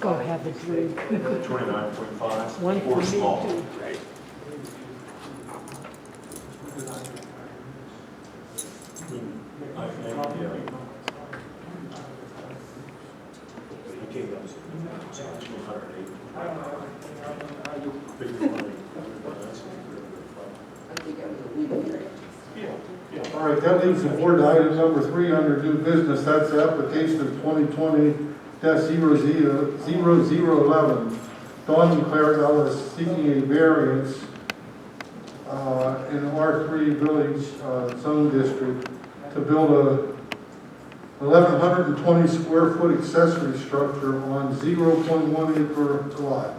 Go have a drink. 29.5, One for or me small. too. I think, yeah. He came up to 208. Bigger money. All right, that leaves the board to item number 3 under new business. That's the application of 2020-0011. Dawn and Claire Ellis seeking a variance in R3 Village Zone District to build a 1,120 square foot accessory structure on 0.1 acre lot.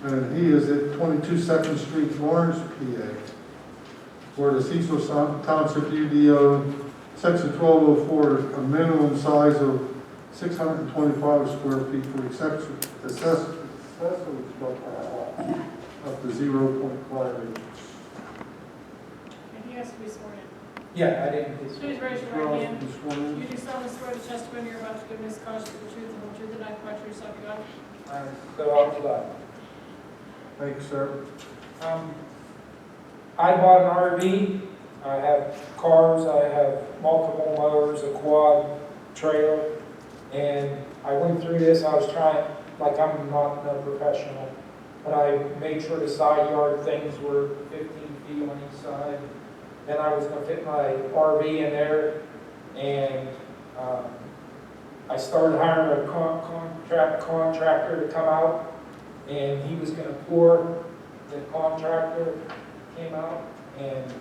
And he is at 22 Second Street, Florence, PA. For the Cecil Township UDO, Section 1204, a minimum size of 625 square feet for accessory structure up to 0.5 acres. And he has to be sworn in. Yeah, I didn't. Please raise your right hand. Be sworn in. You do solemnly swear the testimony you're about to give in this cause is the truth and the truth and nothing but the truth, so help you God. So I'll fly. Thank you, sir. I bought an RV. I have cars, I have multiple motors, a quad, trailer, and I went through this. I was trying, like I'm not no professional, but I made sure the side yard things were 15 feet on each side. Then I was going to fit my RV in there, and I started hiring a contractor to come out, and he was going to pour. The contractor came out, and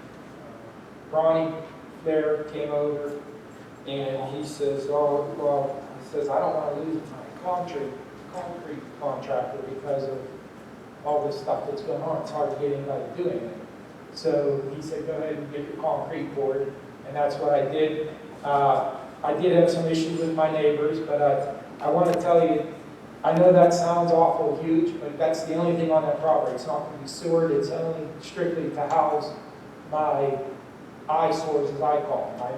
Ronnie there came over, and he says, "Oh, well," he says, "I don't want to lose my concrete contractor because of all this stuff that's going on. It's hard to get anybody to do anything." So he said, "Go ahead and get your concrete poured," and that's what I did. I did have some issues with my neighbors, but I want to tell you, I know that sounds awful huge, but that's the only thing on that property. It's not going to be sewered. It's only strictly to house my eyesores, as I call them, my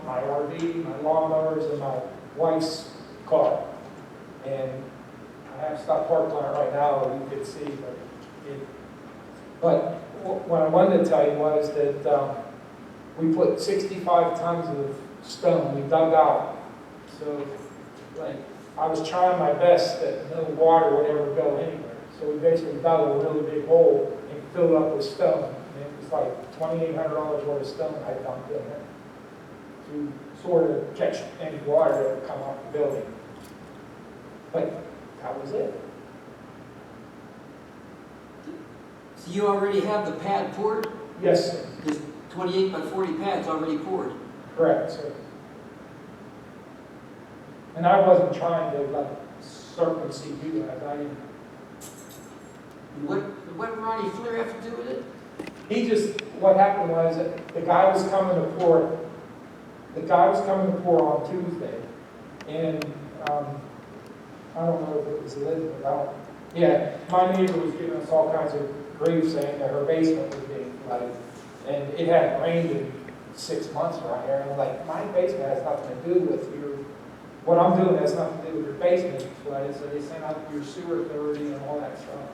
my RV, my lawnmowers, and my wife's car. And I have stuff parked on it right now, you can see. But what I wanted to tell you was that we put 65 tons of stone. We dug out. So, like, I was trying my best that no water would ever go anywhere. So we basically dug a really big hole and filled it up with stone. And it was like $2,800 worth of stone I dumped in there to sort of catch any water that would come off the building. But that was it. So you already have the pad poured? Yes, sir. There's 28 by 40 pads already poured. Correct, sir. And I wasn't trying to like circumcise you guys. I didn't. What did Ronnie Flair have to do with it? He just, what happened was that the guy was coming to pour. The guy was coming to pour on Tuesday, and I don't know if it was Elizabeth. Yeah, my neighbor was giving us all kinds of grief saying that her basement was being flooded, and it hadn't rained in 6 months around here. And I'm like, my basement has nothing to do with your. What I'm doing has nothing to do with your basement being flooded. So they sent out your sewer authority and all that stuff.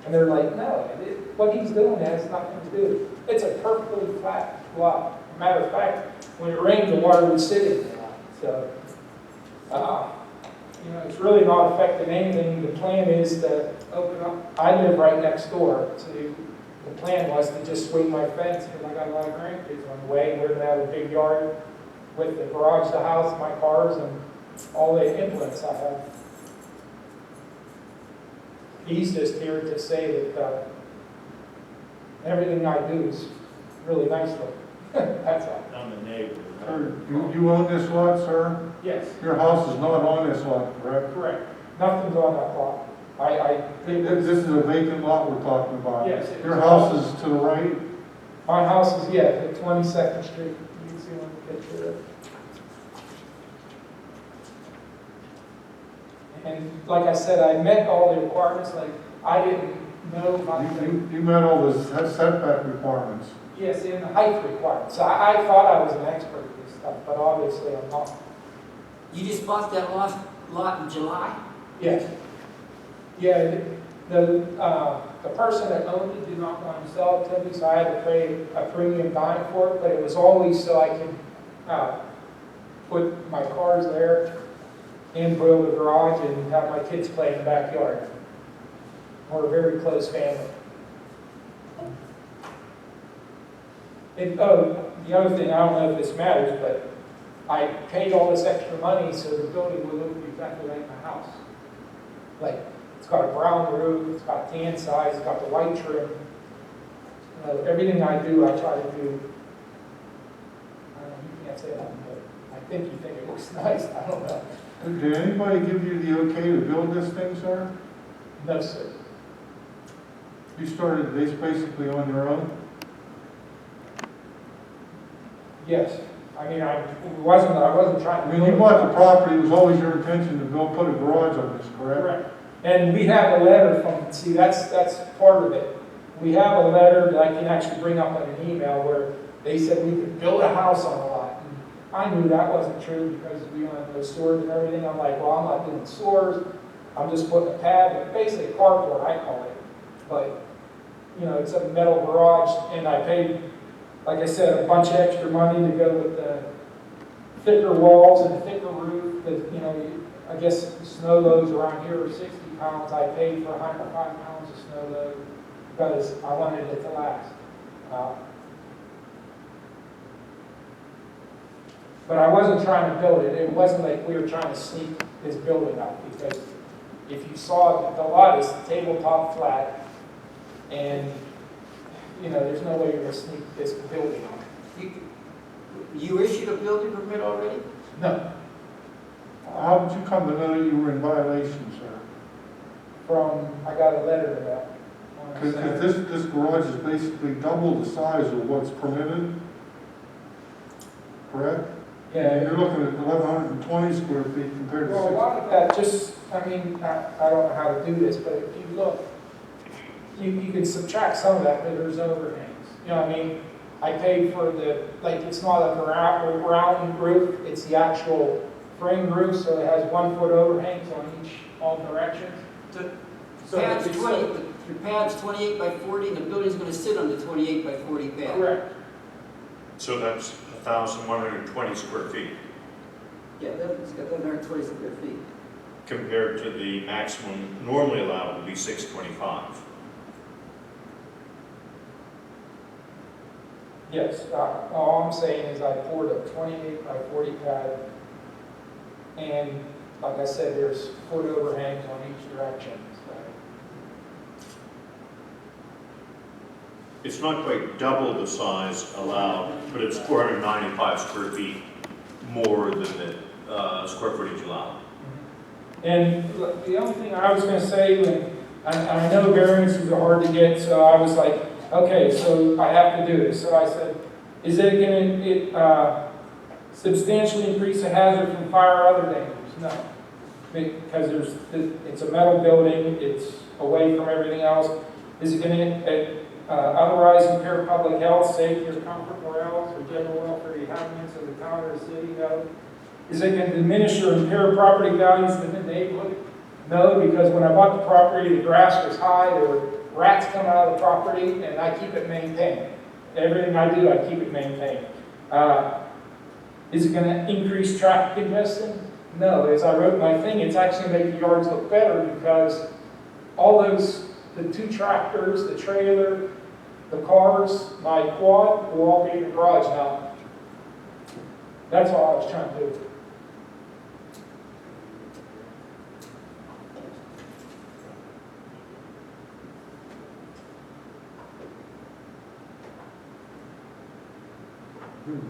And they're like, no, what he's doing has nothing to do. It's a perfectly flat lot. Matter of fact, when it rained, the water would sit in the lot. So, it's really not affecting anything. The plan is to open up. I live right next door. So the plan was to just swing my fence because I got a lot of grandkids on the way. We're going to have a big yard with the garage, the house, my cars, and all the implements I have. He's just here to say that everything I do is really nice looking. That's all. I'm a neighbor. Sir, you own this lot, sir? Yes. Your house is not on this lot, correct? Correct. Nothing's on that lot. I think This is a vacant lot we're talking about. Yes. Your house is to the right? my house is, at 22nd Street. You can see on the picture there. And like I said, I met all the requirements. Like, I didn't know about You met all the setback requirements. Yes, in the height requirements. So I thought I was an expert at this stuff, but obviously I'm not. You just bought that lot lot in July? Yes. Yeah, the person that owned it did not want to sell it to me, so I had to pay a premium dime for it, but it was always so I could put my cars there and build a garage and have my kids play in the backyard. We're a very close family. And, oh, the other thing, I don't know if this matters, but I paid all this extra money so the building would look exactly like my house. Like, it's got a brown roof, it's got tan sides, it's got the white trim. Everything I do, I try to do. I don't know, you can't say that, but I think you think it looks nice. I don't know. Did anybody give you the okay to build this thing, sir? No, sir. You started this basically on your own? Yes. I mean, I wasn't trying to. When you bought the property, it was always your intention to put a garage on this, correct? Correct. And we have a letter from, see, that's part of it. We have a letter that I can actually bring up on an email where they said we could build a house on a lot. And I knew that wasn't true because we don't have those stores and everything. I'm like, well, I'm not doing stores. I'm just putting a pad, but basically a carport, I call it. But, you know, it's a metal garage, and I paid, like I said, a bunch of extra money to go with the thicker walls and a thicker roof. That, you know, I guess snow loads around here are 60 pounds. I paid for 105 pounds of snow load because I wanted it to last. But I wasn't trying to build it. It wasn't like we were trying to sneak this building up, because if you saw it, the lot is tabletop flat, and you know, there's no way you're going to sneak this building on. You issued a building permit already? No. How did you come to know that you were in violation, sir? I got a letter to that. Because this garage is basically double the size of what's permitted, correct? Yeah. You're looking at 1,120 square feet compared to Well, a lot of that just, I mean, I don't know how to do this, but if you look, you can subtract some of that, but there's overhangs. You know what I mean? I paid for the, like, it's not a round roof, it's the actual frame roof, so it has 1 foot overhangs on all directions. The pad's 28 by 40, and the building's going to sit on the 28 by 40 pad. Correct. So that's 1,120 square feet Yeah, it's got 120 square feet. compared to the maximum normally allowed would be 625. Yes, all I'm saying is I poured a 28 by 40 pad, and like I said, there's foot overhangs on each direction. So. It's not quite double the size allowed, but it's 495 square feet more than the square footage allowed. And the other thing I was going to say, I know variances are hard to get, so I was like, okay, so I have to do this. So I said, is it going to substantially increase the hazard from fire or other dangers? No, because it's a metal building, it's away from everything else. Is it going to otherwise impair public health, safety, or comfort, morale, or general welfare, the inhabitants of the town or the city? No. Is it going to diminish or impair property values in the neighborhood? No, because when I bought the property, the grass was high, there were rats come out of the property, and I keep it maintained. Everything I do, I keep it maintained. Is it going to increase traffic congestion? No. As I wrote in my thing, it's actually making yards look better because all those, the 2 tractors, the trailer, the cars, my quad will all be in the garage now. That's all I was trying to do.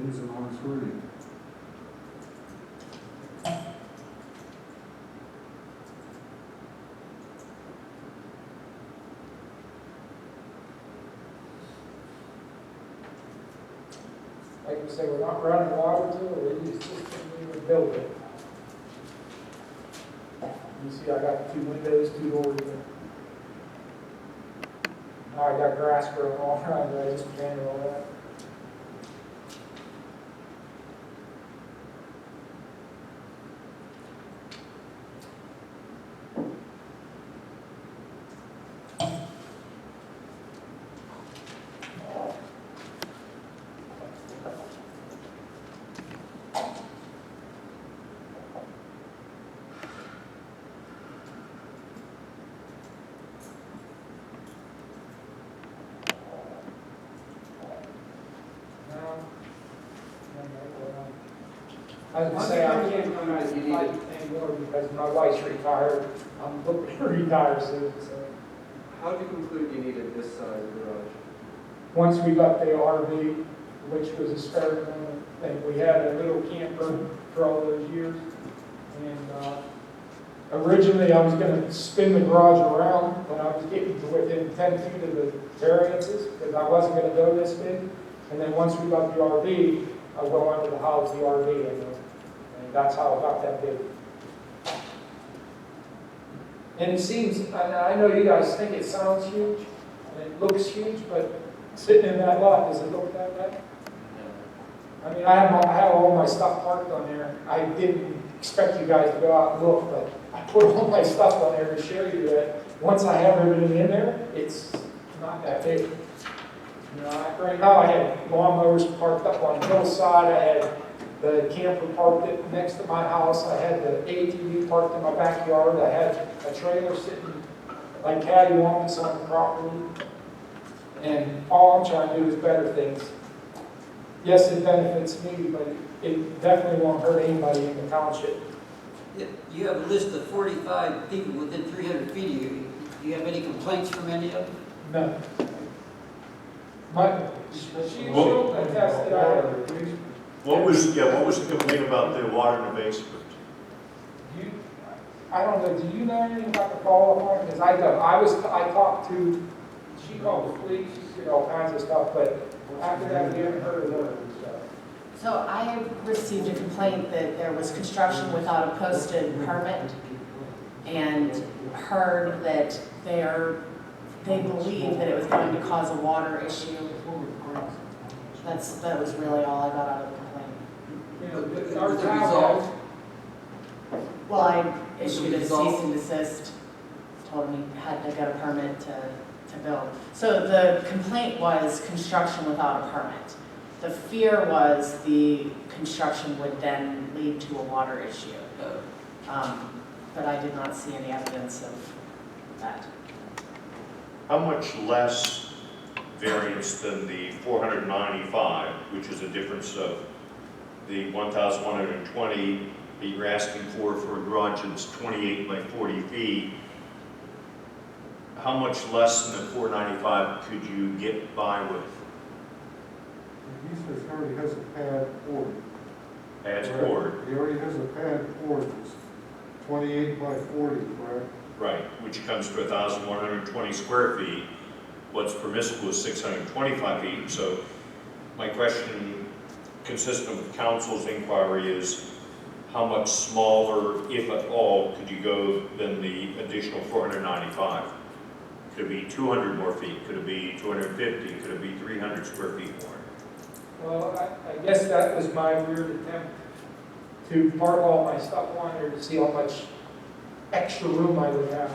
These are on 3. Like you say, we're not running water to it, we use system, we would build it. You see, I got 2 windows, 2 doors there. Now I got grass growing all around there, I just planted all that. I was gonna say, I can't come out anymore because my wife's retired. I'm looking to retire soon, so. How did you conclude you needed this size garage? Once we got the RV, which was a spare room, and we had a little camper for all those years. And originally, I was gonna spin the garage around when I was getting to within 10 feet of the variances, because I wasn't gonna go this big. And then once we got the RV, I went under the house, the RV, and that's how I got that big. And it seems, and I know you guys think it sounds huge, and it looks huge, but sitting in that lot, does it look that bad? I mean, I have all my stuff parked on there. I didn't expect you guys to go out and look, but I put all my stuff on there to show you that once I have everything in there, it's not that big. You know, right now I had lawnmowers parked up on the hillside. I had the camper parked next to my house. I had the ATV parked in my backyard. I had a trailer sitting like cattywampus on the property. And all I'm trying to do is better things. Yes, it benefits me, but it definitely won't hurt anybody in the township. You have a list of 45 people within 300 feet of you. Do you have any complaints from any of them? No. She'll attest that I have. What was the complaint about the water in the basement? I don't know, do you know anything about the follow-up? Because I don't. I talked to, she called the police, she did all kinds of stuff, but after that, we haven't heard of her. So I received a complaint that there was construction without a posted permit, and heard that they believe that it was going to cause a water issue. That was really all I got out of the complaint. You know, Was our it town resolved? Well, I Was it issued a resolved? cease and desist, told me had to get a permit to build. So the complaint was construction without a permit. The fear was the construction would then lead to a water issue. But I did not see any evidence of that. How much less variance than the 495, which is a difference of the 1,120 that you're asking for a garage that's 28 by 40 feet? How much less than the 495 could you get by with? He says he already has a pad poured. As board, He already has a pad poured, it's 28 by 40, correct? right, which comes to 1,120 square feet. What's permissible is 625 feet. So my question, consistent with council's inquiry, is how much smaller, if at all, could you go than the additional 495? Could it be 200 more feet? Could it be 250? Could it be 300 square feet more? Well, I guess that was my weird attempt to park all my stuff on there to see how much extra room I would have.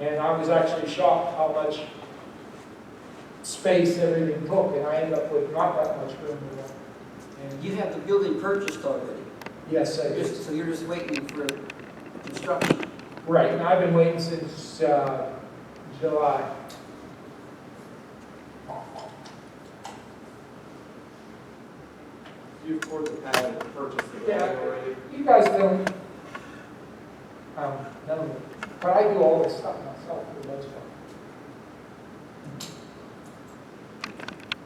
And I was actually shocked how much space everything took, and I ended up with not that much room. And You have the building purchased already. yes, I did. So you're just waiting for construction. Right, and I've been waiting since July. You afford the pad and purchase the Yeah. building already? You guys don't know me, but I do all this stuff myself for the most part.